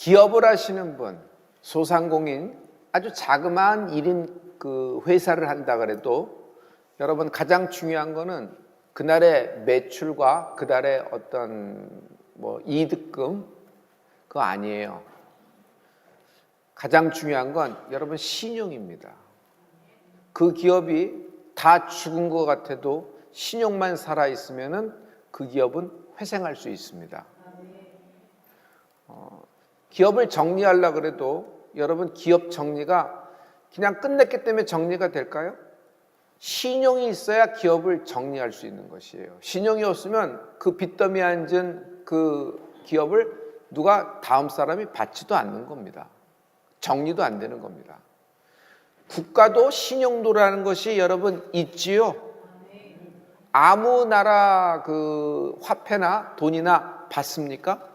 기업을 하시는 분, 소상공인, 아주 자그마한 1인 그 회사를 한다 그래도 여러분 가장 중요한 거는 그날의 매출과 그날의 어떤 이득금 그거 아니에요. 가장 중요한 건 여러분 신용입니다. 그 기업이 다 죽은 것 같아도 신용만 살아있으면 그 기업은 회생할 수 있습니다. 기업을 정리하려고 그래도 여러분 기업 정리가 그냥 끝냈기 때문에 정리가 될까요? 신용이 있어야 기업을 정리할 수 있는 것이에요. 신용이 없으면 그 빚더미에 앉은 그 기업을 누가 다음 사람이 받지도 않는 겁니다. 정리도 안 되는 겁니다. 국가도 신용도라는 것이 여러분 있지요. 아무 나라 그 화폐나 돈이나 받습니까?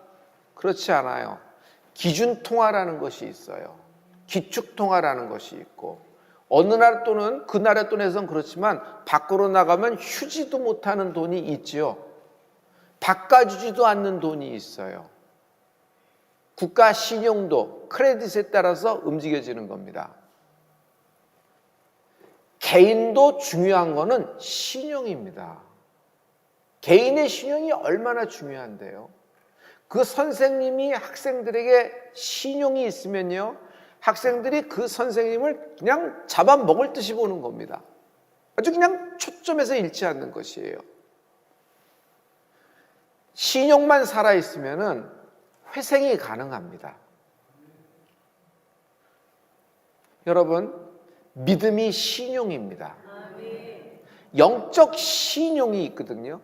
그렇지 않아요. 기준통화라는 것이 있어요. 기축통화라는 것이 있고 어느 나라 돈은 그 나라 돈에선 그렇지만 밖으로 나가면 휴지도 못하는 돈이 있지요. 바꿔주지도 않는 돈이 있어요. 국가 신용도 크레딧에 따라서 움직여지는 겁니다. 개인도 중요한 거는 신용입니다. 개인의 신용이 얼마나 중요한데요. 그 선생님이 학생들에게 신용이 있으면요, 학생들이 그 선생님을 그냥 잡아먹을 듯이 보는 겁니다. 아주 그냥 초점에서 잃지 않는 것이에요. 신용만 살아있으면 회생이 가능합니다. 여러분, 믿음이 신용입니다. 영적 신용이 있거든요.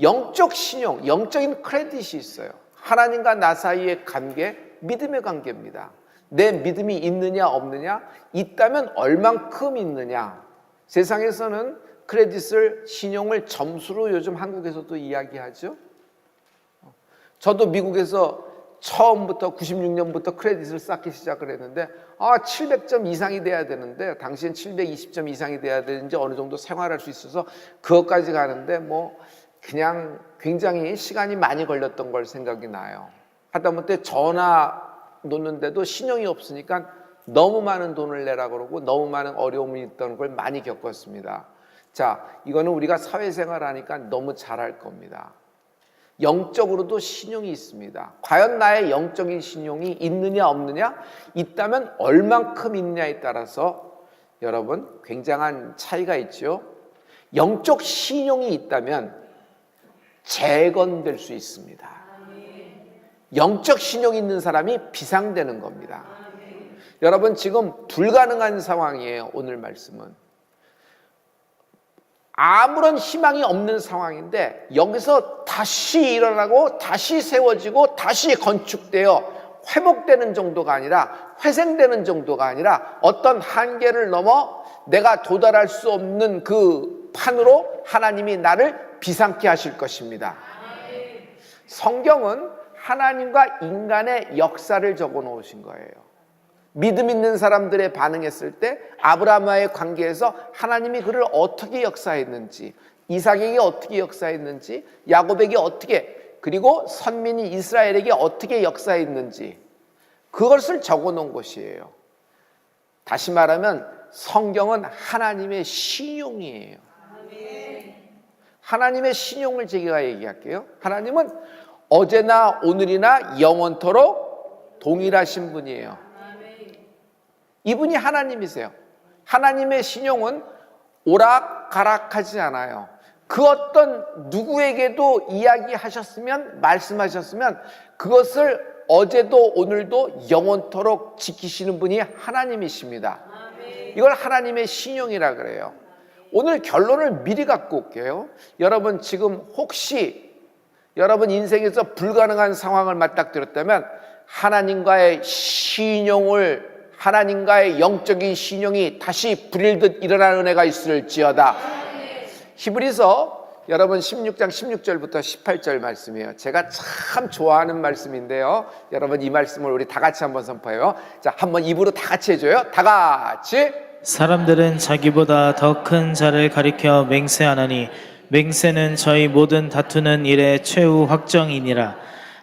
영적 신용, 영적인 크레딧이 있어요. 하나님과 나 사이의 관계, 믿음의 관계입니다. 내 믿음이 있느냐 없느냐, 있다면 얼만큼 있느냐. 세상에서는 크레딧을, 신용을 점수로 요즘 한국에서도 이야기하죠. 저도 미국에서 처음부터 96년부터 크레딧을 쌓기 시작을 했는데 700점 이상이 돼야 되는데 당시엔 720점 이상이 돼야 되는지 어느 정도 생활할 수 있어서 그것까지 가는데 그냥 굉장히 시간이 많이 걸렸던 걸 생각이 나요. 하다못해 전화 놓는데도 신용이 없으니까 너무 많은 돈을 내라 그러고 너무 많은 어려움이 있던 걸 많이 겪었습니다. 자, 이거는 우리가 사회생활 하니까 너무 잘할 겁니다. 영적으로도 신용이 있습니다. 과연 나의 영적인 신용이 있느냐 없느냐? 있다면 얼만큼 있느냐에 따라서 여러분 굉장한 차이가 있죠. 영적 신용이 있다면 재건될 수 있습니다. 영적 신용이 있는 사람이 비상되는 겁니다. 여러분 지금 불가능한 상황이에요. 오늘 말씀은. 아무런 희망이 없는 상황인데 여기서 다시 일어나고 다시 세워지고 다시 건축되어 회복되는 정도가 아니라 회생되는 정도가 아니라 어떤 한계를 넘어 내가 도달할 수 없는 그 판으로 하나님이 나를 비상케 하실 것입니다. 성경은 하나님과 인간의 역사를 적어 놓으신 거예요. 믿음 있는 사람들의 반응했을 때 아브라함과의 관계에서 하나님이 그를 어떻게 역사했는지, 이삭에게 어떻게 역사했는지, 야곱에게 어떻게, 그리고 선민이 이스라엘에게 어떻게 역사했는지 그것을 적어 놓은 것이에요. 다시 말하면 성경은 하나님의 신용이에요. 하나님의 신용을 제가 얘기할게요. 하나님은 어제나 오늘이나 영원토록 동일하신 분이에요. 이분이 하나님이세요. 하나님의 신용은 오락가락하지 않아요. 그 어떤 누구에게도 이야기하셨으면, 말씀하셨으면 그것을 어제도 오늘도 영원토록 지키시는 분이 하나님이십니다. 이걸 하나님의 신용이라 그래요. 오늘 결론을 미리 갖고 올게요. 여러분 지금 혹시 여러분 인생에서 불가능한 상황을 맞닥뜨렸다면 하나님과의 신용을, 하나님과의 영적인 신용이 다시 불일듯 일어나는 은혜가 있을지어다. 히브리서 여러분 16장 16절부터 18절 말씀이에요. 제가 참 좋아하는 말씀인데요. 여러분 이 말씀을 우리 다 같이 한번 선포해요. 자, 한번 입으로 다 같이 해줘요. 다 같이. 사람들은 자기보다 더 큰 자를 가리켜 맹세하나니 맹세는 저희 모든 다투는 일의 최후 확정이니라.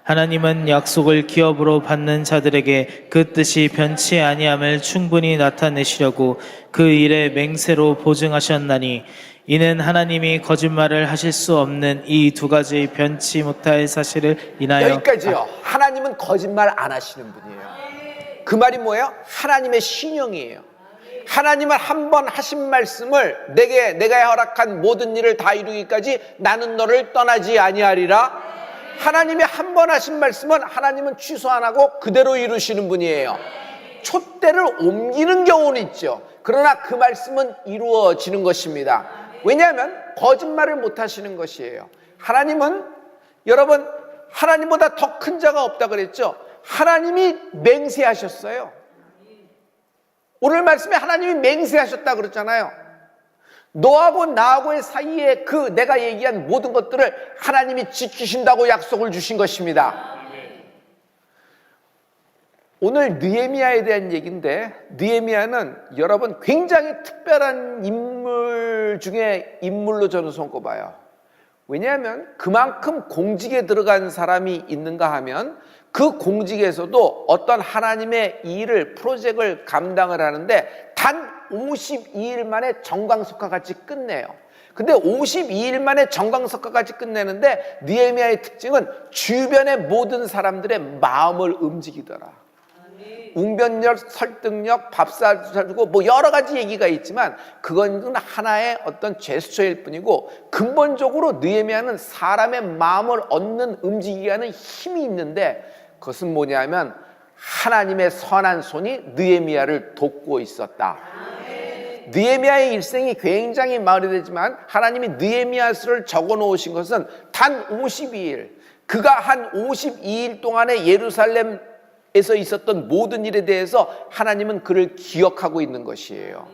하나님은 약속을 기업으로 받는 자들에게 그 뜻이 변치 아니함을 충분히 나타내시려고 그 일에 맹세로 보증하셨나니 이는 하나님이 거짓말을 하실 수 없는 이 두 가지 변치 못할 사실을 인하여 여기까지요. 하나님은 거짓말 안 하시는 분이에요. 그 말이 뭐예요? 하나님의 신용이에요. 하나님은 한 번 하신 말씀을 내가 허락한 모든 일을 다 이루기까지 나는 너를 떠나지 아니하리라. 하나님이 한 번 하신 말씀은 하나님은 취소 안 하고 그대로 이루시는 분이에요. 촛대를 옮기는 경우는 있죠. 그러나 그 말씀은 이루어지는 것입니다. 왜냐하면 거짓말을 못 하시는 것이에요. 하나님은, 여러분, 하나님보다 더 큰 자가 없다 그랬죠. 하나님이 맹세하셨어요. 오늘 말씀에 하나님이 맹세하셨다 그랬잖아요. 너하고 나하고의 사이에 그 내가 얘기한 모든 것들을 하나님이 지키신다고 약속을 주신 것입니다. 오늘 느헤미야에 대한 얘기인데, 느헤미야는 여러분 굉장히 특별한 인물 중에 인물로 저는 손꼽아요. 왜냐하면 그만큼 공직에 들어간 사람이 있는가 하면 그 공직에서도 어떤 하나님의 일을, 프로젝트를 감당을 하는데 단 52일 만에 정광석과 같이 끝내요. 근데 52일 만에 정광석과 같이 끝내는데 느헤미야의 특징은 주변의 모든 사람들의 마음을 움직이더라. 웅변력, 설득력, 밥 사주고 뭐 여러 가지 얘기가 있지만 그건 하나의 어떤 제스처일 뿐이고 근본적으로 느헤미야는 사람의 마음을 얻는, 움직이게 하는 힘이 있는데 그것은 뭐냐면 하나님의 선한 손이 느헤미야를 돕고 있었다. 느헤미야의 일생이 굉장히 마무리되지만 하나님이 느헤미야서를 적어 놓으신 것은 단 52일, 그가 한 52일 동안에 예루살렘에서 있었던 모든 일에 대해서 하나님은 그를 기억하고 있는 것이에요.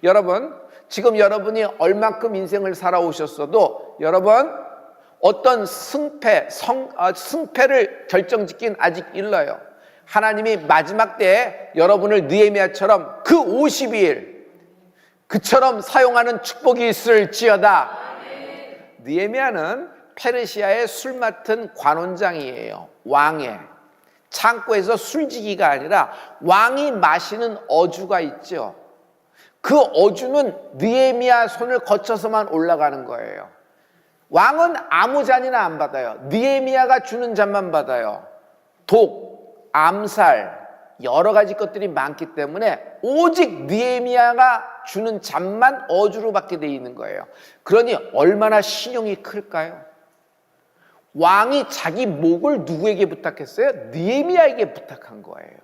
여러분, 지금 여러분이 얼만큼 인생을 살아오셨어도 여러분 어떤 승패를 결정짓긴 아직 일러요. 하나님이 마지막 때에 여러분을 느헤미야처럼 그 52일 그처럼 사용하는 축복이 있을지어다. 느헤미야는 페르시아의 술 맡은 관원장이에요. 왕의 창고에서 술지기가 아니라 왕이 마시는 어주가 있죠. 그 어주는 느헤미야 손을 거쳐서만 올라가는 거예요. 왕은 아무 잔이나 안 받아요. 느헤미야가 주는 잔만 받아요. 독, 암살, 여러 가지 것들이 많기 때문에 오직 느헤미야가 주는 잔만 어주로 받게 돼 있는 거예요. 그러니 얼마나 신용이 클까요? 왕이 자기 목을 누구에게 부탁했어요? 느헤미야에게 부탁한 거예요.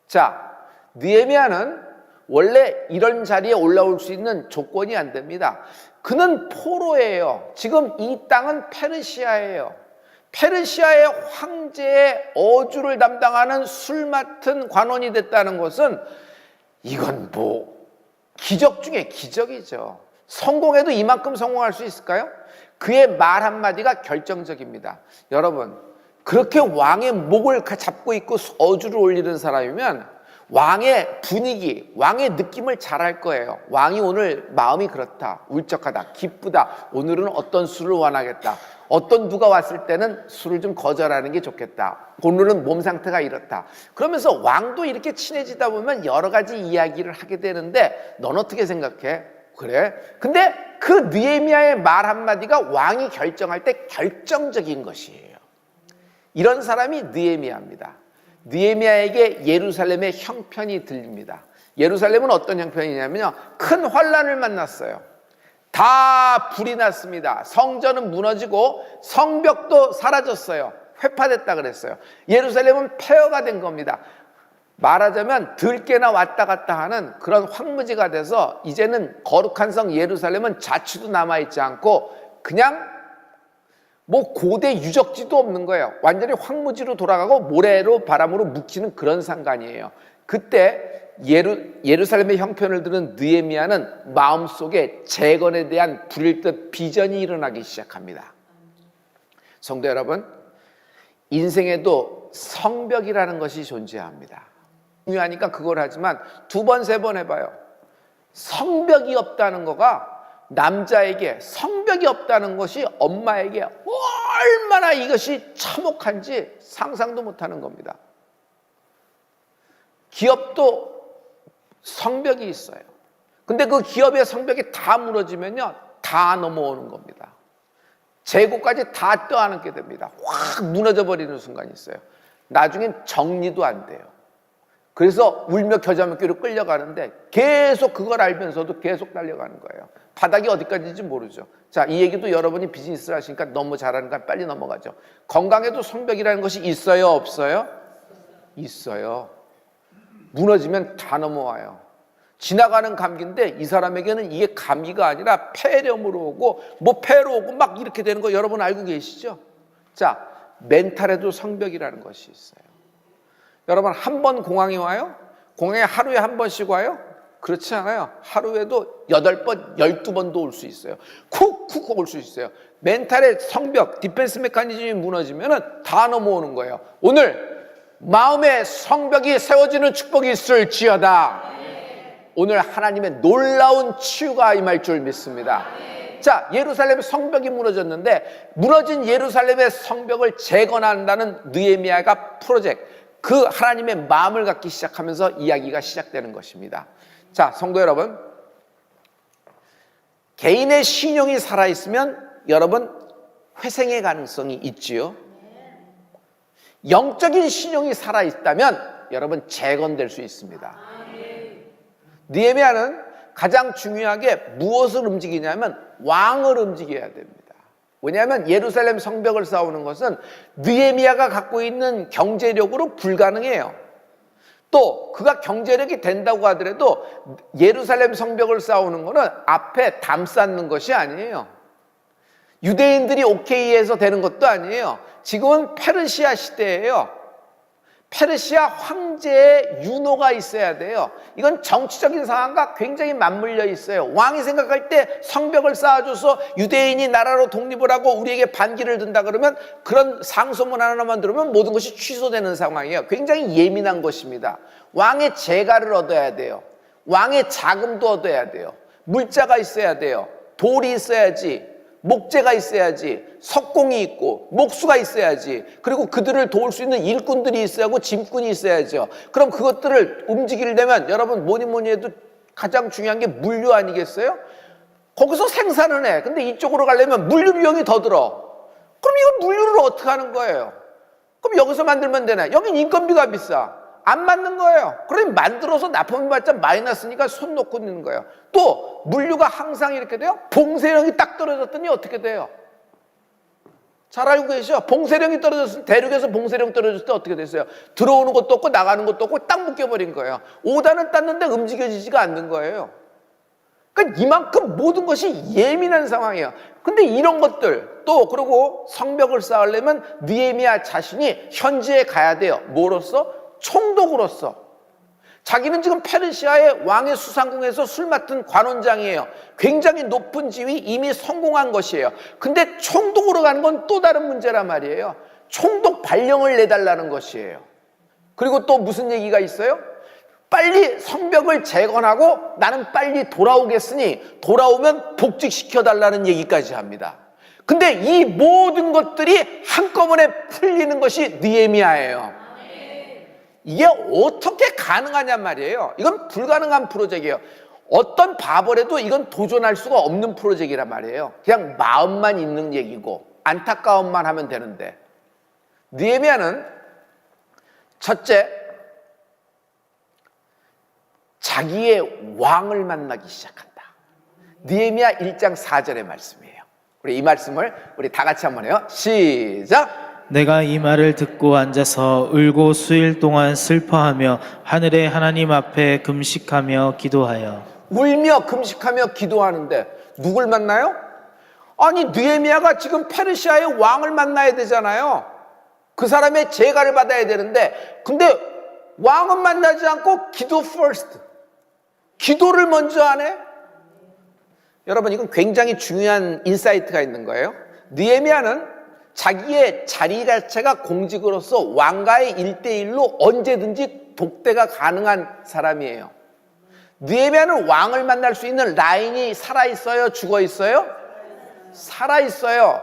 자, 느헤미야는 원래 이런 자리에 올라올 수 있는 조건이 안 됩니다. 그는 포로예요. 지금 이 땅은 페르시아예요. 페르시아의 황제의 어주를 담당하는 술 맡은 관원이 됐다는 것은 이건 뭐 기적 중에 기적이죠. 성공해도 이만큼 성공할 수 있을까요? 그의 말 한마디가 결정적입니다. 여러분, 그렇게 왕의 목을 잡고 있고 어주를 올리는 사람이면 왕의 분위기, 왕의 느낌을 잘 알 거예요. 왕이 오늘 마음이 그렇다, 울적하다, 기쁘다, 오늘은 어떤 술을 원하겠다, 어떤 누가 왔을 때는 술을 좀 거절하는 게 좋겠다, 오늘은 몸 상태가 이렇다. 그러면서 왕도 이렇게 친해지다 보면 여러 가지 이야기를 하게 되는데 넌 어떻게 생각해? 그래? 근데 그 느헤미야의 말 한마디가 왕이 결정할 때 결정적인 것이에요. 이런 사람이 느헤미야입니다. 느헤미야에게 예루살렘의 형편이 들립니다. 예루살렘은 어떤 형편이냐면요, 큰 환란을 만났어요. 다 불이 났습니다. 성전은 무너지고 성벽도 사라졌어요. 회파됐다 그랬어요. 예루살렘은 폐허가 된 겁니다. 말하자면 들깨나 왔다 갔다 하는 그런 황무지가 돼서 이제는 거룩한 성 예루살렘은 자취도 남아있지 않고 그냥 뭐 고대 유적지도 없는 거예요. 완전히 황무지로 돌아가고 모래로 바람으로 묵히는 그런 상간이에요. 그때 예루살렘의 형편을 들은 느헤미야는 마음속에 재건에 대한 불일 듯 비전이 일어나기 시작합니다. 성도 여러분, 인생에도 성벽이라는 것이 존재합니다. 중요하니까 그걸 하지만 두 번, 세 번 해봐요. 성벽이 없다는 거가 남자에게, 성벽이 없다는 것이 엄마에게 얼마나 이것이 참혹한지 상상도 못하는 겁니다. 기업도 성벽이 있어요. 근데 그 기업의 성벽이 다 무너지면요, 다 넘어오는 겁니다. 재고까지 다 떠안게 됩니다. 확 무너져 버리는 순간이 있어요. 나중엔 정리도 안 돼요. 그래서 울며 겨자 먹기로 끌려가는데 계속 그걸 알면서도 계속 달려가는 거예요. 바닥이 어디까지인지 모르죠. 자, 이 얘기도 여러분이 비즈니스를 하시니까 너무 잘하니까 빨리 넘어가죠. 건강에도 성벽이라는 것이 있어요, 없어요? 있어요. 무너지면 다 넘어와요. 지나가는 감기인데 이 사람에게는 이게 감기가 아니라 폐렴으로 오고 뭐 폐로 오고 막 이렇게 되는 거 여러분 알고 계시죠? 자, 멘탈에도 성벽이라는 것이 있어요. 여러분 한 번 공항에 와요? 공항에 하루에 한 번씩 와요? 그렇지 않아요. 하루에도 8번, 12번도 올 수 있어요. 쿡쿡 올 수 있어요. 멘탈의 성벽, 디펜스 메커니즘이 무너지면 다 넘어오는 거예요. 오늘 마음의 성벽이 세워지는 축복이 있을지어다. 오늘 하나님의 놀라운 치유가 임할 줄 믿습니다. 자, 예루살렘 성벽이 무너졌는데 무너진 예루살렘의 성벽을 재건한다는 느헤미야가 프로젝트, 그 하나님의 마음을 갖기 시작하면서 이야기가 시작되는 것입니다. 자, 성도 여러분, 개인의 신용이 살아있으면 여러분 회생의 가능성이 있지요. 영적인 신용이 살아있다면 여러분 재건될 수 있습니다. 느헤미야는 가장 중요하게 무엇을 움직이냐면 왕을 움직여야 됩니다. 왜냐하면 예루살렘 성벽을 쌓는 것은 느헤미야가 갖고 있는 경제력으로 불가능해요. 또 그가 경제력이 된다고 하더라도 예루살렘 성벽을 쌓는 것은 앞에 담 쌓는 것이 아니에요. 유대인들이 오케이 해서 되는 것도 아니에요. 지금은 페르시아 시대예요. 페르시아 황제의 윤호가 있어야 돼요. 이건 정치적인 상황과 굉장히 맞물려 있어요. 왕이 생각할 때 성벽을 쌓아줘서 유대인이 나라로 독립을 하고 우리에게 반기를 든다 그러면 그런 상소문 하나만 들으면 모든 것이 취소되는 상황이에요. 굉장히 예민한 것입니다. 왕의 재가를 얻어야 돼요. 왕의 자금도 얻어야 돼요. 물자가 있어야 돼요. 돌이 있어야지. 목재가 있어야지, 석공이 있고 목수가 있어야지, 그리고 그들을 도울 수 있는 일꾼들이 있어야 하고 짐꾼이 있어야죠. 그럼 그것들을 움직이려면 여러분 뭐니 해도 가장 중요한 게 물류 아니겠어요? 거기서 생산을 해. 근데 이쪽으로 가려면 물류 비용이 더 들어. 그럼 이거 물류를 어떻게 하는 거예요? 그럼 여기서 만들면 되나? 여긴 인건비가 비싸. 안 맞는 거예요. 그러니 만들어서 납품받자 마이너스니까 손 놓고 있는 거예요. 또 물류가 항상 이렇게 돼요. 봉쇄령이 딱 떨어졌더니 어떻게 돼요? 잘 알고 계시죠? 봉쇄령이 떨어졌을 때, 대륙에서 봉쇄령 떨어졌을 때 어떻게 됐어요? 들어오는 것도 없고 나가는 것도 없고 딱 묶여버린 거예요. 오다는 땄는데 움직여지지가 않는 거예요. 그러니까 이만큼 모든 것이 예민한 상황이에요. 근데 이런 것들 또 그리고 성벽을 쌓으려면 느헤미야 자신이 현지에 가야 돼요. 뭐로써? 총독으로서. 자기는 지금 페르시아의 왕의 수상궁에서 술 맡은 관원장이에요. 굉장히 높은 지위, 이미 성공한 것이에요. 근데 총독으로 가는 건 또 다른 문제란 말이에요. 총독 발령을 내달라는 것이에요. 그리고 또 무슨 얘기가 있어요? 빨리 성벽을 재건하고 나는 빨리 돌아오겠으니 돌아오면 복직시켜달라는 얘기까지 합니다. 근데 이 모든 것들이 한꺼번에 풀리는 것이 느헤미야예요. 이게 어떻게 가능하냔 말이에요. 이건 불가능한 프로젝트예요. 어떤 바보라도 이건 도전할 수가 없는 프로젝트란 말이에요. 그냥 마음만 있는 얘기고 안타까움만 하면 되는데, 느헤미야는 첫째, 자기의 왕을 만나기 시작한다. 느헤미야 1장 4절의 말씀이에요. 우리 이 말씀을 우리 다 같이 한번 해요. 시작! 내가 이 말을 듣고 앉아서 울고 수일 동안 슬퍼하며 하늘의 하나님 앞에 금식하며 기도하여. 울며 금식하며 기도하는데 누굴 만나요? 아니 느헤미야가 지금 페르시아의 왕을 만나야 되잖아요. 그 사람의 제가를 받아야 되는데, 근데 왕은 만나지 않고 기도 first, 기도를 먼저 하네. 여러분 이건 굉장히 중요한 인사이트가 있는 거예요. 느헤미야는 자기의 자리 자체가 공직으로서 왕과의 1대1로 언제든지 독대가 가능한 사람이에요. 느헤미야는 왕을 만날 수 있는 라인이 살아있어요? 죽어있어요? 살아있어요.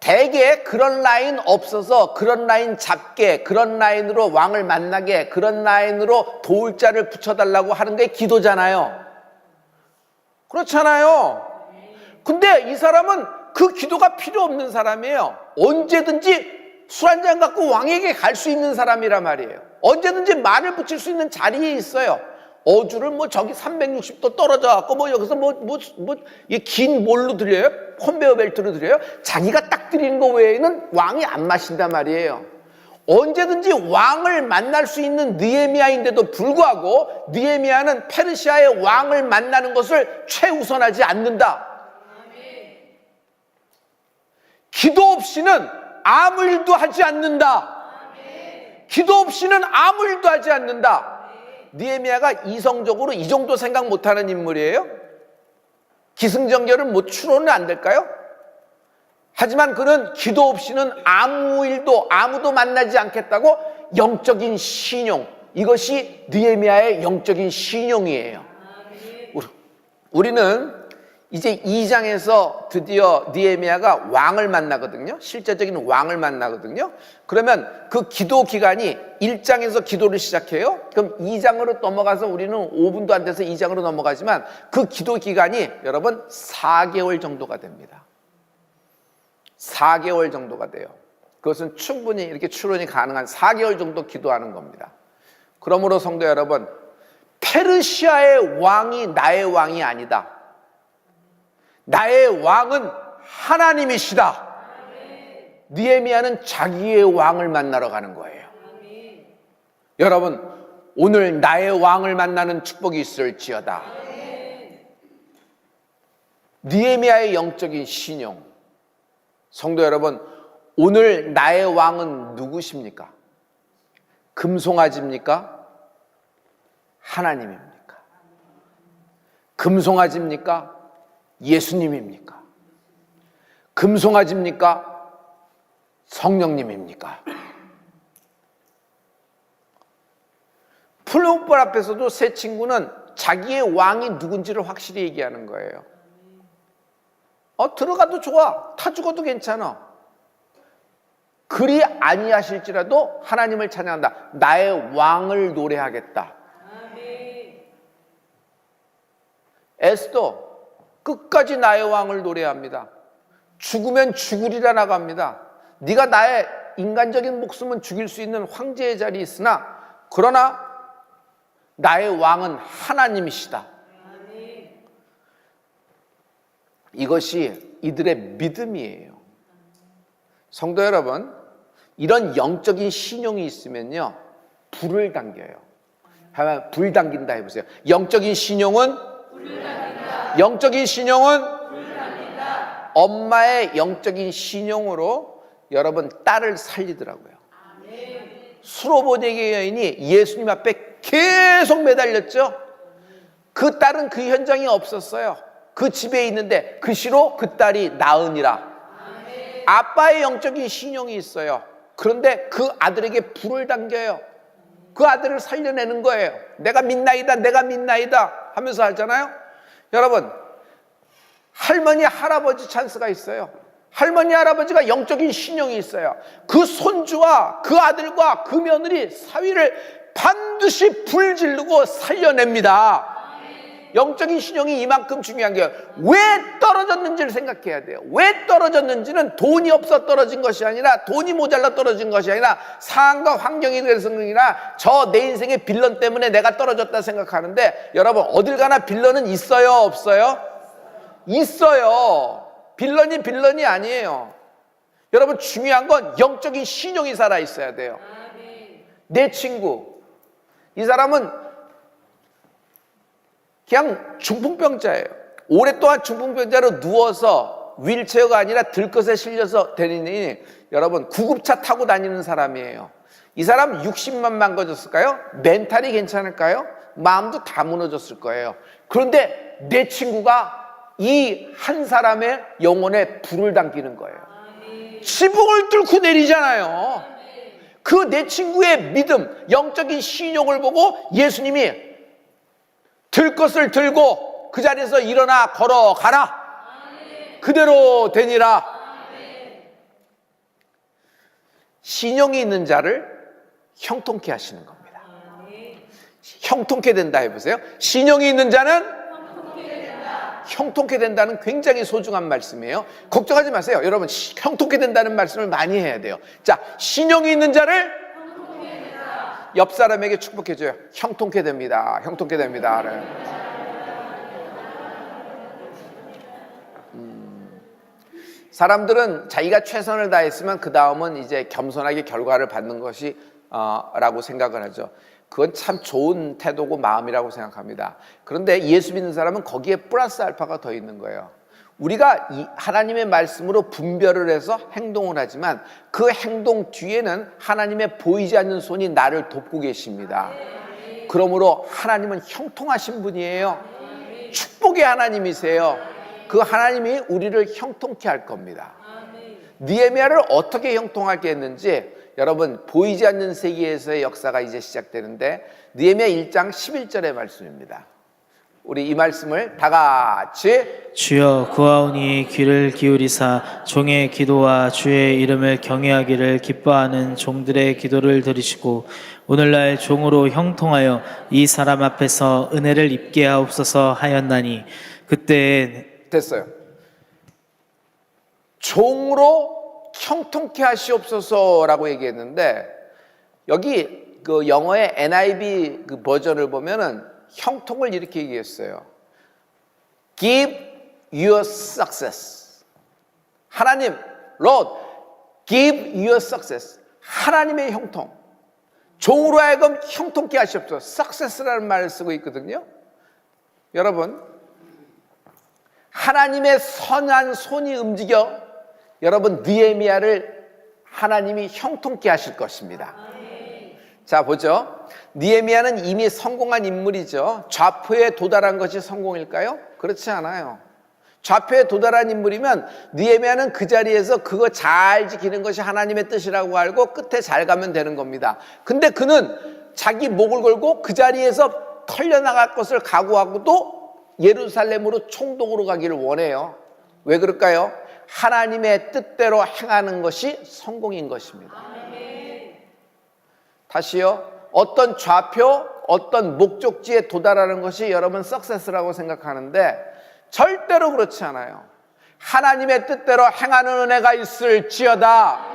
대개 그런 라인 없어서 그런 라인 잡게, 그런 라인으로 왕을 만나게, 그런 라인으로 도울 자를 붙여달라고 하는 게 기도잖아요. 그렇잖아요. 근데 이 사람은 그 기도가 필요 없는 사람이에요. 언제든지 술 한잔 갖고 왕에게 갈 수 있는 사람이란 말이에요. 언제든지 말을 붙일 수 있는 자리에 있어요. 어주를 뭐 저기 360도 떨어져 갖고 뭐 여기서 긴 뭘로 들려요? 컨베어 벨트로 들려요? 자기가 딱 드리는 거 외에는 왕이 안 마신단 말이에요. 언제든지 왕을 만날 수 있는 느헤미야인데도 불구하고 느헤미야는 페르시아의 왕을 만나는 것을 최우선하지 않는다. 기도 없이는 아무 일도 하지 않는다. 기도 없이는 아무 일도 하지 않는다. 느헤미야가 이성적으로 이 정도 생각 못하는 인물이에요? 기승전결은 뭐 추론은 안 될까요? 하지만 그는 기도 없이는 아무 일도 아무도 만나지 않겠다고 영적인 신용, 이것이 느헤미야의 영적인 신용이에요. 우리는 이제 2장에서 드디어 느헤미야가 왕을 만나거든요. 실제적인 왕을 만나거든요. 그러면 그 기도 기간이 1장에서 기도를 시작해요. 그럼 2장으로 넘어가서 우리는 5분도 안 돼서 2장으로 넘어가지만 그 기도 기간이 여러분 4개월 정도가 됩니다. 4개월 정도가 돼요. 그것은 충분히 이렇게 추론이 가능한 4개월 정도 기도하는 겁니다. 그러므로 성도 여러분, 페르시아의 왕이 나의 왕이 아니다. 나의 왕은 하나님이시다. 느헤미야는 자기의 왕을 만나러 가는 거예요. 여러분, 오늘 나의 왕을 만나는 축복이 있을지어다. 느헤미야의 영적인 신용. 성도 여러분, 오늘 나의 왕은 누구십니까? 금송아지입니까? 하나님입니까? 금송아지입니까? 예수님입니까? 금송아지입니까? 성령님입니까? 풀무불 앞에서도 세 친구는 자기의 왕이 누군지를 확실히 얘기하는 거예요. 들어가도 좋아. 타 죽어도 괜찮아. 그리 아니하실지라도 하나님을 찬양한다. 나의 왕을 노래하겠다. 에스더 끝까지 나의 왕을 노래합니다. 죽으면 죽으리라 나갑니다. 네가 나의 인간적인 목숨은 죽일 수 있는 황제의 자리에 있으나 그러나 나의 왕은 하나님이시다. 이것이 이들의 믿음이에요. 성도 여러분, 이런 영적인 신용이 있으면요, 불을 당겨요. 하면 불 당긴다 해보세요. 영적인 신용은 불을 당긴다. 영적인 신용은 불을 당긴다. 엄마의 영적인 신용으로 여러분 딸을 살리더라고요. 수로보네게 여인이 예수님 앞에 계속 매달렸죠. 그 딸은 그 현장이 없었어요. 그 집에 있는데 그 시로 그 딸이 낳으니라. 아빠의 영적인 신용이 있어요. 그런데 그 아들에게 불을 당겨요. 그 아들을 살려내는 거예요. 내가 믿나이다, 내가 믿나이다 하면서 하잖아요. 여러분, 할머니, 할아버지 찬스가 있어요. 할머니, 할아버지가 영적인 신용이 있어요. 그 손주와 그 아들과 그 며느리 사위를 반드시 불지르고 살려냅니다. 영적인 신용이 이만큼 중요한 게 왜 떨어졌는지를 생각해야 돼요. 왜 떨어졌는지는 돈이 없어 떨어진 것이 아니라, 돈이 모자라 떨어진 것이 아니라 상황과 환경이 그래서 아니라 저 내 인생의 빌런 때문에 내가 떨어졌다 생각하는데, 여러분 어딜 가나 빌런은 있어요, 없어요? 있어요. 빌런이 아니에요. 여러분 중요한 건 영적인 신용이 살아 있어야 돼요. 내 친구, 이 사람은 그냥 중풍병자예요. 오랫동안 중풍병자로 누워서 휠체어가 아니라 들것에 실려서 다니니, 여러분 구급차 타고 다니는 사람이에요. 이 사람 60만 망가졌을까요? 멘탈이 괜찮을까요? 마음도 다 무너졌을 거예요. 그런데 내 친구가 이 한 사람의 영혼에 불을 당기는 거예요. 지붕을 뚫고 내리잖아요. 그 내 친구의 믿음, 영적인 신용을 보고 예수님이 들 것을 들고 그 자리에서 일어나 걸어가라. 그대로 되니라. 신용이 있는 자를 형통케 하시는 겁니다. 형통케 된다 해보세요. 신용이 있는 자는 형통케 된다는 굉장히 소중한 말씀이에요. 걱정하지 마세요. 여러분, 형통케 된다는 말씀을 많이 해야 돼요. 자, 신용이 있는 자를 옆 사람에게 축복해줘요. 형통케 됩니다. 형통케 됩니다. 사람들은 자기가 최선을 다했으면 그 다음은 이제 겸손하게 결과를 받는 것이 라고 생각을 하죠. 그건 참 좋은 태도고 마음이라고 생각합니다. 그런데 예수 믿는 사람은 거기에 플러스 알파가 더 있는 거예요. 우리가 하나님의 말씀으로 분별을 해서 행동을 하지만 그 행동 뒤에는 하나님의 보이지 않는 손이 나를 돕고 계십니다. 그러므로 하나님은 형통하신 분이에요. 축복의 하나님이세요. 그 하나님이 우리를 형통케 할 겁니다. 느헤미야를 어떻게 형통하게 했는지 여러분, 보이지 않는 세계에서의 역사가 이제 시작되는데 느헤미야 1장 11절의 말씀입니다. 우리 이 말씀을 다 같이 주여 구하오니 귀를 기울이사 종의 기도와 주의 이름을 경외하기를 기뻐하는 종들의 기도를 들으시고 오늘날 종으로 형통하여 이 사람 앞에서 은혜를 입게 하옵소서 하였나니 그때 됐어요. 종으로 형통케 하시옵소서라고 얘기했는데 여기 그 영어의 NIV 그 버전을 보면은 형통을 이렇게 얘기했어요. Give your success. 하나님, Lord, give your success. 하나님의 형통. 종으로 하여금 형통케 하시옵소서. success라는 말을 쓰고 있거든요. 여러분, 하나님의 선한 손이 움직여 여러분 느헤미야를 하나님이 형통케 하실 것입니다. 자, 보죠. 느헤미야는 이미 성공한 인물이죠. 좌표에 도달한 것이 성공일까요? 그렇지 않아요. 좌표에 도달한 인물이면 느헤미야는 그 자리에서 그거 잘 지키는 것이 하나님의 뜻이라고 알고 끝에 잘 가면 되는 겁니다. 근데 그는 자기 목을 걸고 그 자리에서 털려나갈 것을 각오하고도 예루살렘으로 총독으로 가기를 원해요. 왜 그럴까요? 하나님의 뜻대로 행하는 것이 성공인 것입니다. 다시요. 어떤 좌표, 어떤 목적지에 도달하는 것이 여러분 석세스라고 생각하는데 절대로 그렇지 않아요. 하나님의 뜻대로 행하는 은혜가 있을지어다.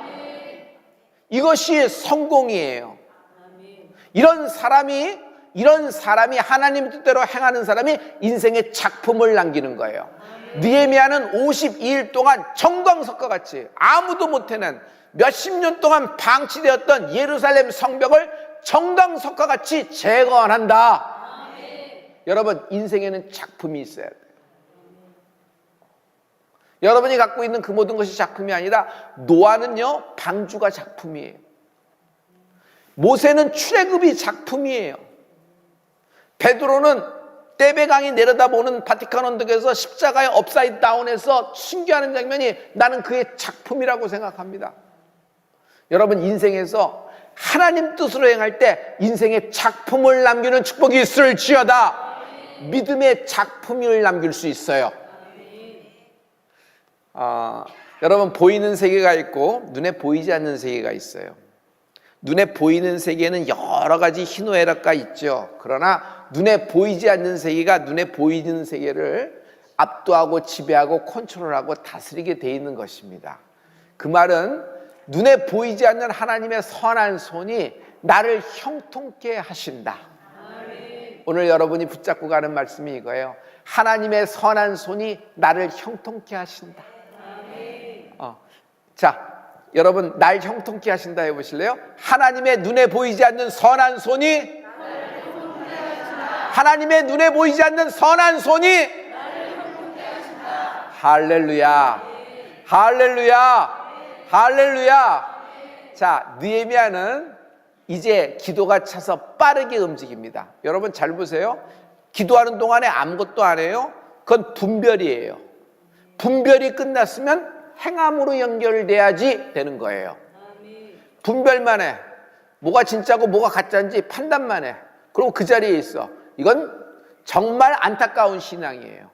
이것이 성공이에요. 이런 사람이 하나님 뜻대로 행하는 사람이 인생의 작품을 남기는 거예요. 느헤미야는 52일 동안 정광석과 같이 아무도 못해낸 몇십 년 동안 방치되었던 예루살렘 성벽을 정광석과 같이 재건한다. 여러분, 인생에는 작품이 있어야 돼요. 여러분이 갖고 있는 그 모든 것이 작품이 아니라 노아는요, 방주가 작품이에요. 모세는 출애굽이 작품이에요. 베드로는 떼베강이 내려다보는 바티칸 언덕에서 십자가의 업사이드 다운에서 순교하는 장면이 나는 그의 작품이라고 생각합니다. 여러분, 인생에서 하나님 뜻으로 행할 때 인생의 작품을 남기는 축복이 있을지어다. 믿음의 작품을 남길 수 있어요. 여러분, 보이는 세계가 있고 눈에 보이지 않는 세계가 있어요. 눈에 보이는 세계에는 여러 가지 희노애락가 있죠. 그러나 눈에 보이지 않는 세계가 눈에 보이는 세계를 압도하고 지배하고 컨트롤하고 다스리게 돼 있는 것입니다. 그 말은 눈에 보이지 않는 하나님의 선한 손이 나를 형통케 하신다. 오늘 여러분이 붙잡고 가는 말씀이 이거예요. 하나님의 선한 손이 나를 형통케 하신다. 자, 여러분, 날 형통케 하신다 해보실래요? 하나님의 눈에 보이지 않는 선한 손이 하나님의 눈에 보이지 않는 선한 손이 할렐루야, 할렐루야, 할렐루야. 자, 느헤미야는 이제 기도가 차서 빠르게 움직입니다. 여러분 잘 보세요. 기도하는 동안에 아무것도 안 해요. 그건 분별이에요. 분별이 끝났으면 행함으로 연결돼야지 되는 거예요. 분별만 해. 뭐가 진짜고 뭐가 가짜인지 판단만 해. 그리고 그 자리에 있어. 이건 정말 안타까운 신앙이에요.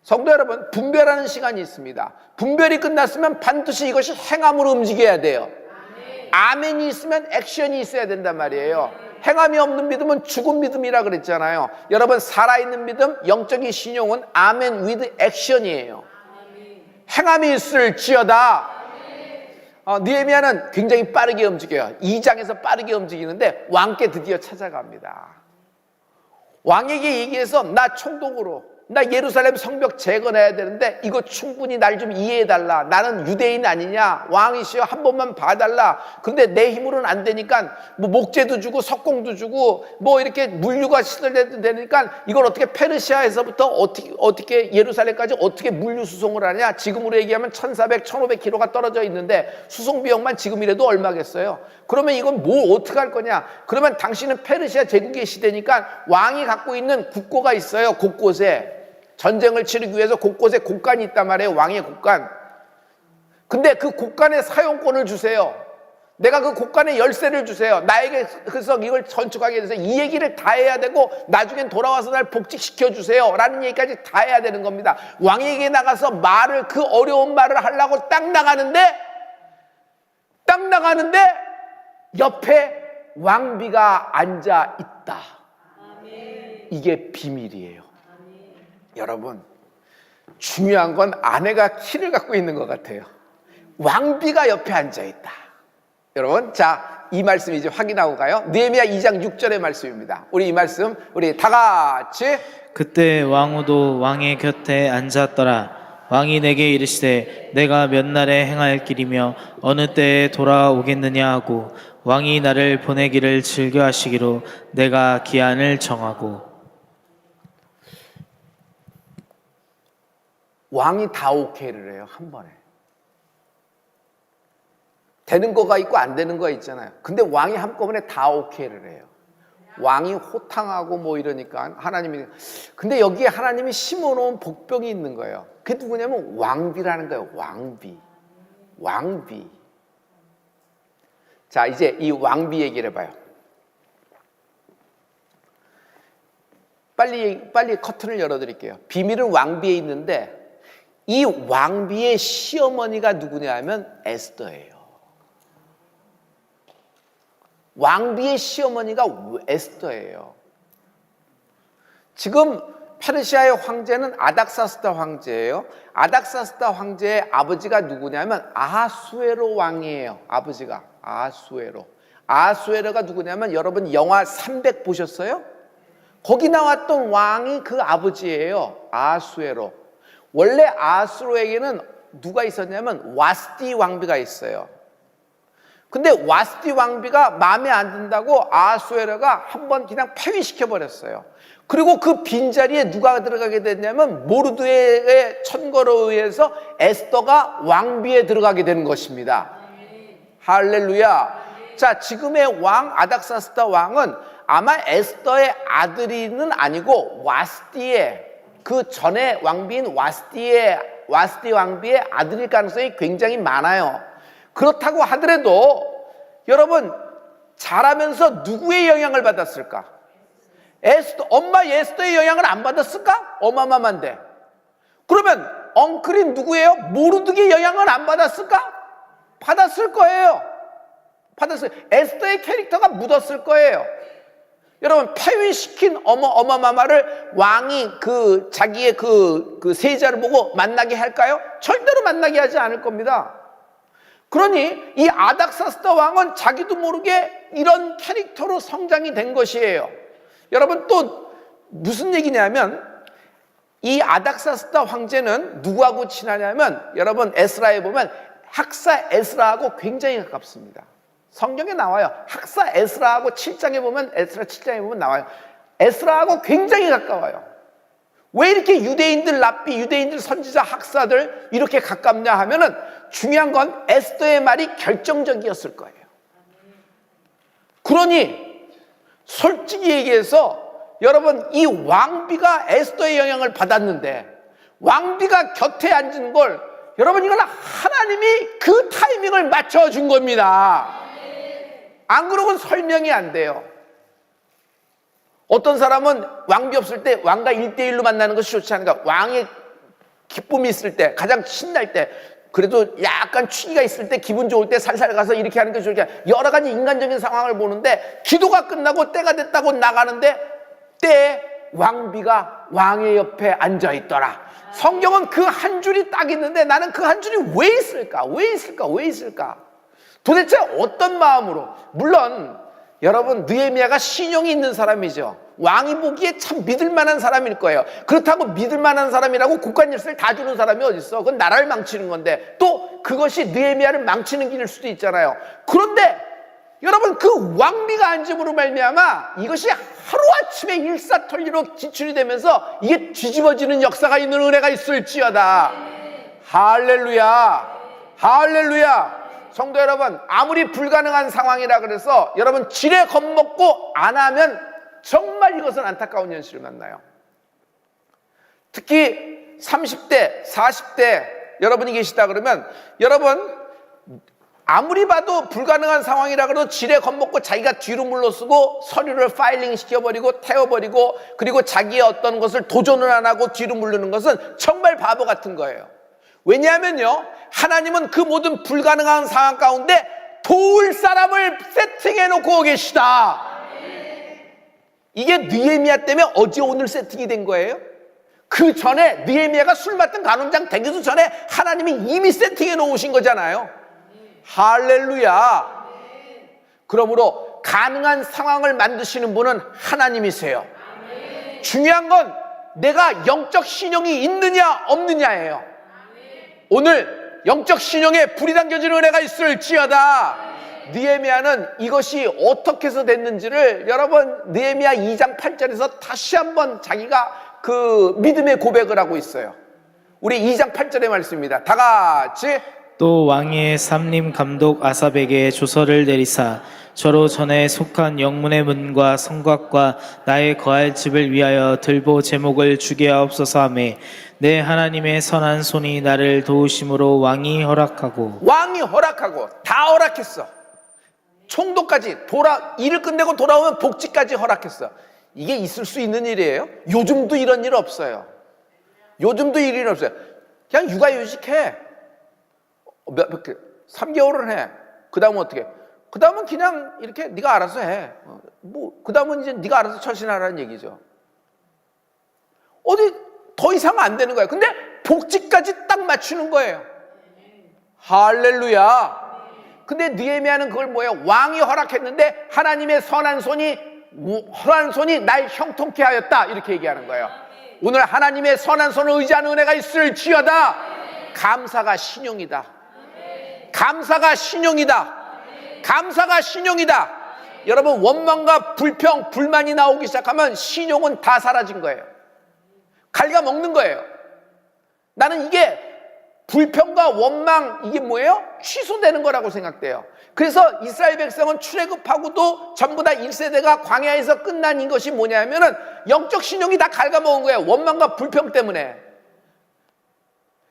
성도 여러분, 분별하는 시간이 있습니다. 분별이 끝났으면 반드시 이것이 행함으로 움직여야 돼요. 아멘이 있으면 액션이 있어야 된단 말이에요. 행함이 없는 믿음은 죽은 믿음이라 그랬잖아요. 여러분, 살아있는 믿음, 영적인 신용은 아멘 with 액션이에요. 행함이 있을지어다. 느헤미야는 굉장히 빠르게 움직여요. 2장에서 빠르게 움직이는데 왕께 드디어 찾아갑니다. 왕에게 얘기해서 나 총독으로, 나 예루살렘 성벽 재건해야 되는데 이거 충분히 날 좀 이해해달라. 나는 유대인 아니냐. 왕이시여 한 번만 봐달라. 근데 내 힘으로는 안 되니까 뭐 목재도 주고 석공도 주고 뭐 이렇게 물류가 시설돼도 되니까 이걸 어떻게 페르시아에서부터 어떻게 예루살렘까지 어떻게 물류 수송을 하냐. 지금으로 얘기하면 1400, 1500km가 떨어져 있는데 수송 비용만 지금이라도 얼마겠어요. 그러면 이건 뭐 어떻게 할 거냐. 그러면 당신은 페르시아 제국의 시대니까 왕이 갖고 있는 국고가 있어요. 곳곳에. 전쟁을 치르기 위해서 곳곳에 곡간이 있단 말이에요. 왕의 곡간. 근데 그 곡간의 사용권을 주세요. 내가 그 곡간의 열쇠를 주세요. 나에게 그래서 이걸 건축하게 해서 이 얘기를 다 해야 되고 나중엔 돌아와서 날 복직시켜 주세요 라는 얘기까지 다 해야 되는 겁니다. 왕에게 나가서 말을, 그 어려운 말을 하려고 딱 나가는데 옆에 왕비가 앉아 있다. 이게 비밀이에요. 여러분, 중요한 건 아내가 키를 갖고 있는 것 같아요. 왕비가 옆에 앉아있다. 여러분, 자, 이 말씀 이제 확인하고 가요. 느헤미야 2장 6절의 말씀입니다. 우리 이 말씀 우리 다 같이. 그때 왕후도 왕의 곁에 앉았더라. 왕이 내게 이르시되 내가 몇 날에 행할 길이며 어느 때에 돌아오겠느냐 하고 왕이 나를 보내기를 즐겨하시기로 내가 기한을 정하고. 왕이 다 오케이를 해요. 한 번에. 되는 거가 있고 안 되는 거가 있잖아요. 근데 왕이 한꺼번에 다 오케이를 해요. 왕이 호탕하고 뭐 이러니까 하나님이, 근데 여기에 하나님이 심어놓은 복병이 있는 거예요. 그게 누구냐면 왕비라는 거예요. 왕비. 자, 이제 이 왕비 얘기를 해봐요. 빨리 커튼을 열어드릴게요. 비밀은 왕비에 있는데 이 왕비의 시어머니가 누구냐 하면 에스더예요. 왕비의 시어머니가 에스더예요. 지금 페르시아의 황제는 아닥사스다 황제예요. 아닥사스다 황제의 아버지가 누구냐면 아하수에로 왕이에요. 아버지가 아하수에로가 누구냐면 여러분 영화 300 보셨어요? 거기 나왔던 왕이 그 아버지예요. 아하수에로. 원래 아하수에로에게는 누가 있었냐면 와스디 왕비가 있어요. 근데 와스디 왕비가 마음에 안 든다고 아하수에로가 한번 그냥 폐위시켜 버렸어요. 그리고 그 빈자리에 누가 들어가게 됐냐면 모르드의 천거로 의해서 에스더가 왕비에 들어가게 되는 것입니다. 할렐루야. 자, 지금의 왕 아닥사스다 왕은 아마 에스더의 아들이는 아니고 와스디의, 그 전에 왕비인 와스디 왕비의 아들일 가능성이 굉장히 많아요. 그렇다고 하더라도 여러분, 자라면서 누구의 영향을 받았을까? 엄마 에스더의 영향을 안 받았을까? 어마어마한데. 그러면 엉클인 누구예요? 모르드의 영향을 안 받았을까? 받았을 거예요. 에스더의 캐릭터가 묻었을 거예요. 여러분, 폐위시킨 어마마마를 왕이 자기의 그 세자를 보고 만나게 할까요? 절대로 만나게 하지 않을 겁니다. 그러니 이 아닥사스다 왕은 자기도 모르게 이런 캐릭터로 성장이 된 것이에요. 여러분, 또 무슨 얘기냐면 이 아닥사스다 황제는 누구하고 친하냐면 여러분 에스라에 보면 학사 에스라하고 굉장히 가깝습니다. 성경에 나와요. 학사 에스라하고 7장에 보면 에스라 7장에 보면 나와요. 에스라하고 굉장히 가까워요. 왜 이렇게 유대인들 랍비, 유대인들 선지자, 학사들 이렇게 가깝냐 하면은 중요한 건 에스더의 말이 결정적이었을 거예요. 그러니 솔직히 얘기해서 여러분, 이 왕비가 에스더의 영향을 받았는데 왕비가 곁에 앉은 걸 여러분, 이건 하나님이 그 타이밍을 맞춰준 겁니다. 안 그러면 설명이 안 돼요. 어떤 사람은 왕비 없을 때 왕과 1대1로 만나는 것이 좋지 않은가. 왕의 기쁨이 있을 때, 가장 신날 때 그래도 약간 취기가 있을 때 기분 좋을 때 살살 가서 이렇게 하는 게 좋을까, 여러 가지 인간적인 상황을 보는데 기도가 끝나고 때가 됐다고 나가는데 때에 왕비가 왕의 옆에 앉아 있더라. 성경은 그 한 줄이 딱 있는데 나는 그 한 줄이 왜 있을까? 왜 있을까? 왜 있을까? 도대체 어떤 마음으로? 물론 여러분 느헤미야가 신용이 있는 사람이죠. 왕이 보기에 참 믿을 만한 사람일 거예요. 그렇다고 믿을 만한 사람이라고 국간일세를 다 주는 사람이 어디 있어? 그건 나라를 망치는 건데 또 그것이 느헤미야를 망치는 길일 수도 있잖아요. 그런데 여러분 그 왕비가 앉음으로 말미암아 이것이 하루아침에 일사천리로 지출이 되면서 이게 뒤집어지는 역사가 있는 은혜가 있을지어다. 할렐루야, 할렐루야. 성도 여러분, 아무리 불가능한 상황이라 그래서 여러분 지레 겁먹고 안 하면 정말 이것은 안타까운 현실을 만나요. 특히 30대, 40대 여러분이 계시다 그러면 여러분 아무리 봐도 불가능한 상황이라 그래도 지레 겁먹고 자기가 뒤로 물러서고 서류를 파일링 시켜버리고 태워버리고 그리고 자기의 어떤 것을 도전을 안 하고 뒤로 물르는 것은 정말 바보 같은 거예요. 왜냐하면요, 하나님은 그 모든 불가능한 상황 가운데 도울 사람을 세팅해 놓고 계시다. 이게 느헤미야 때문에 어제 오늘 세팅이 된 거예요. 그 전에 느헤미야가 술 맡은 간원장 되기도 전에 하나님이 이미 세팅해 놓으신 거잖아요. 할렐루야. 그러므로 가능한 상황을 만드시는 분은 하나님이세요. 중요한 건 내가 영적 신용이 있느냐 없느냐예요. 오늘 영적 신용에 불이 당겨지는 은혜가 있을지어다. 느헤미야는 이것이 어떻게 해서 됐는지를 여러분 느헤미야 2장 8절에서 다시 한번 자기가 그 믿음의 고백을 하고 있어요. 우리 2장 8절의 말씀입니다. 다 같이. 또 왕의 삼림 감독 아삽에게 조서를 내리사 저로 전에 속한 영문의 문과 성곽과 나의 거할 집을 위하여 들보 제목을 주게 하옵소서 하매 내 하나님의 선한 손이 나를 도우심으로 왕이 허락하고 다 허락했어. 총독까지 일을 끝내고 돌아오면 복지까지 허락했어. 이게 있을 수 있는 일이에요? 요즘도 이런 일 없어요. 요즘도 이런 일 없어요. 그냥 육아휴직해. 3개월을 해. 그 다음은 어떻게? 그 다음은 그냥 이렇게 네가 알아서 해. 그 다음은 이제 네가 알아서 처신하라는 얘기죠. 어디 더 이상 안 되는 거예요. 근데 복지까지 딱 맞추는 거예요. 할렐루야. 근데 느헤미야는 그걸 뭐예요? 왕이 허락했는데 하나님의 선한 손이 날 형통케 하였다. 이렇게 얘기하는 거예요. 오늘 하나님의 선한 손을 의지하는 은혜가 있을지어다. 감사가 신용이다. 감사가 신용이다. 감사가 신용이다. 여러분 원망과 불평, 불만이 나오기 시작하면 신용은 다 사라진 거예요. 갉아먹는 거예요. 나는 이게 불평과 원망 이게 뭐예요? 취소되는 거라고 생각돼요. 그래서 이스라엘 백성은 출애굽하고도 전부 다 1세대가 광야에서 끝난 이것이 뭐냐면은 영적 신용이 다 갉아먹은 거예요. 원망과 불평 때문에.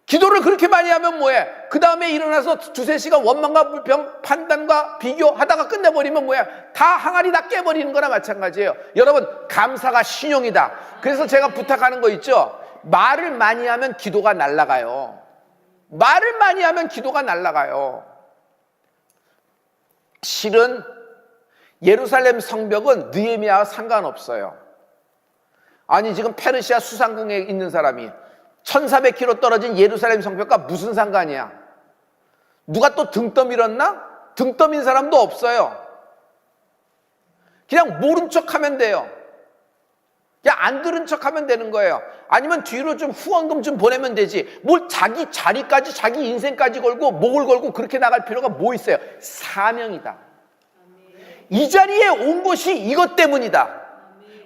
기도를 그렇게 많이 하면 뭐해? 그 다음에 일어나서 두세 시간 원망과 불평, 판단과 비교하다가 끝내버리면 뭐야? 다 항아리 다 깨버리는 거나 마찬가지예요. 여러분 감사가 신용이다. 그래서 제가 부탁하는 거 있죠? 말을 많이 하면 기도가 날아가요. 말을 많이 하면 기도가 날아가요. 실은 예루살렘 성벽은 느헤미야와 상관없어요. 아니 지금 페르시아 수상궁에 있는 사람이 1400km 떨어진 예루살렘 성벽과 무슨 상관이야? 누가 또 등 떠밀었나? 등 떠민 사람도 없어요. 그냥 모른 척하면 돼요. 그냥 안 들은 척하면 되는 거예요. 아니면 뒤로 좀 후원금 좀 보내면 되지. 뭘 자기 자리까지 자기 인생까지 걸고 목을 걸고 그렇게 나갈 필요가 뭐 있어요? 사명이다. 이 자리에 온 것이 이것 때문이다.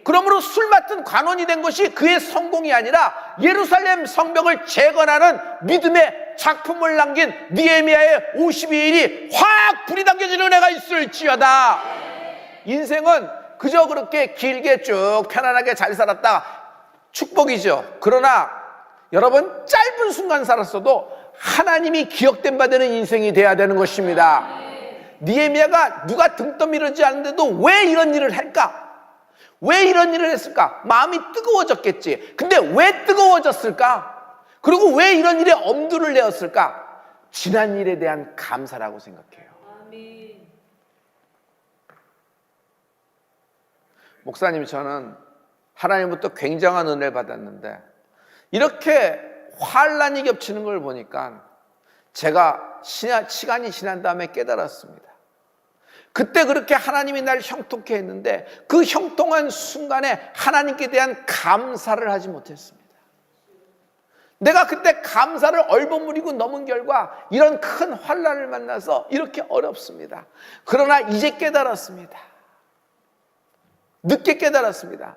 그러므로 술 맡은 관원이 된 것이 그의 성공이 아니라 예루살렘 성벽을 재건하는 믿음의 작품을 남긴 느헤미야의 52일이 확 불이 당겨지는 은혜가 있을지어다. 인생은 그저 그렇게 길게 쭉 편안하게 잘 살았다 축복이죠. 그러나 여러분 짧은 순간 살았어도 하나님이 기억된 바 되는 인생이 돼야 되는 것입니다. 느헤미야가 누가 등 떠밀지 않는데도 왜 이런 일을 할까? 왜 이런 일을 했을까? 마음이 뜨거워졌겠지. 근데 왜 뜨거워졌을까? 그리고 왜 이런 일에 엄두를 내었을까? 지난 일에 대한 감사라고 생각해요. 목사님, 저는 하나님부터 굉장한 은혜를 받았는데 이렇게 환난이 겹치는 걸 보니까 제가 시간이 지난 다음에 깨달았습니다. 그때 그렇게 하나님이 날 형통케 했는데 그 형통한 순간에 하나님께 대한 감사를 하지 못했습니다. 내가 그때 감사를 얼버무리고 넘은 결과 이런 큰 환난을 만나서 이렇게 어렵습니다. 그러나 이제 깨달았습니다. 늦게 깨달았습니다.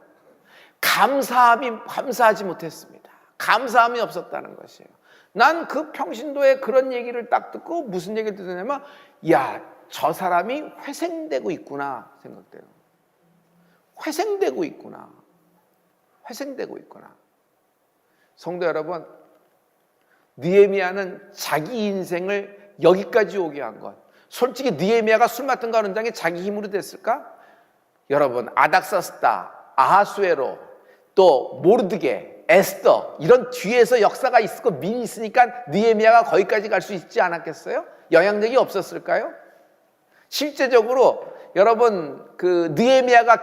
감사하지 못했습니다. 감사함이 없었다는 것이에요. 난 그 평신도에 그런 얘기를 딱 듣고 무슨 얘기를 듣냐면, 야, 저 사람이 회생되고 있구나 생각돼요. 회생되고 있구나. 성도 여러분, 느헤미야는 자기 인생을 여기까지 오게 한 것. 솔직히 느헤미야가 술 맡은 거 하는 장에 자기 힘으로 됐을까? 여러분, 아닥사스다, 아하수에로, 또 모르드게, 에스더, 이런 뒤에서 역사가 있고 미리 있으니까 느헤미야가 거기까지 갈 수 있지 않았겠어요? 영향력이 없었을까요? 실제적으로 여러분, 그 느헤미야가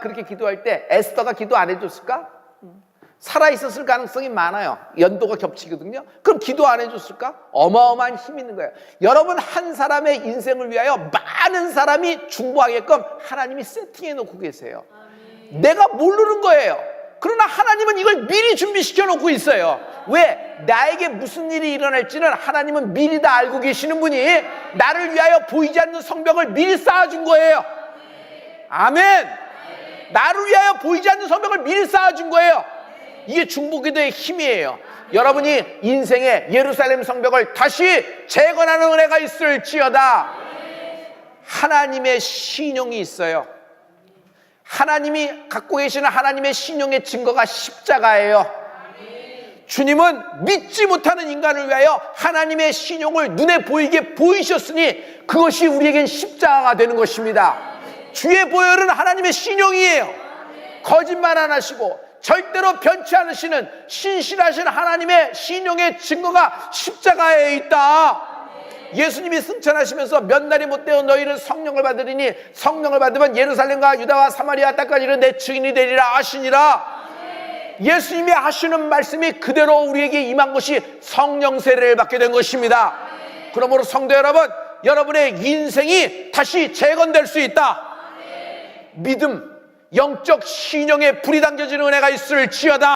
그렇게 기도할 때 에스더가 기도 안 해줬을까? 살아있었을 가능성이 많아요. 연도가 겹치거든요. 그럼 기도 안 해줬을까? 어마어마한 힘이 있는 거예요. 여러분, 한 사람의 인생을 위하여 많은 사람이 중보하게끔 하나님이 세팅해 놓고 계세요. 내가 모르는 거예요. 그러나 하나님은 이걸 미리 준비시켜 놓고 있어요. 왜? 나에게 무슨 일이 일어날지는 하나님은 미리 다 알고 계시는 분이 나를 위하여 보이지 않는 성벽을 미리 쌓아준 거예요. 아멘. 나를 위하여 보이지 않는 성벽을 미리 쌓아준 거예요. 이게 중보기도의 힘이에요. 여러분이 인생의 예루살렘 성벽을 다시 재건하는 은혜가 있을지어다. 하나님의 신용이 있어요. 하나님이 갖고 계시는 하나님의 신용의 증거가 십자가예요. 주님은 믿지 못하는 인간을 위하여 하나님의 신용을 눈에 보이게 보이셨으니 그것이 우리에겐 십자가가 되는 것입니다. 주의 보혈은 하나님의 신용이에요. 거짓말 안 하시고 절대로 변치 않으시는 신실하신 하나님의 신용의 증거가 십자가에 있다. 예수님이 승천하시면서 몇 날이 못되어 너희는 성령을 받으리니 성령을 받으면 예루살렘과 유다와 사마리아 땅까지는 내 증인이 되리라 하시니라. 예수님이 하시는 말씀이 그대로 우리에게 임한 것이 성령 세례를 받게 된 것입니다. 그러므로 성도 여러분, 여러분의 인생이 다시 재건될 수 있다. 믿음, 영적 신령에 불이 당겨지는 은혜가 있을지어다.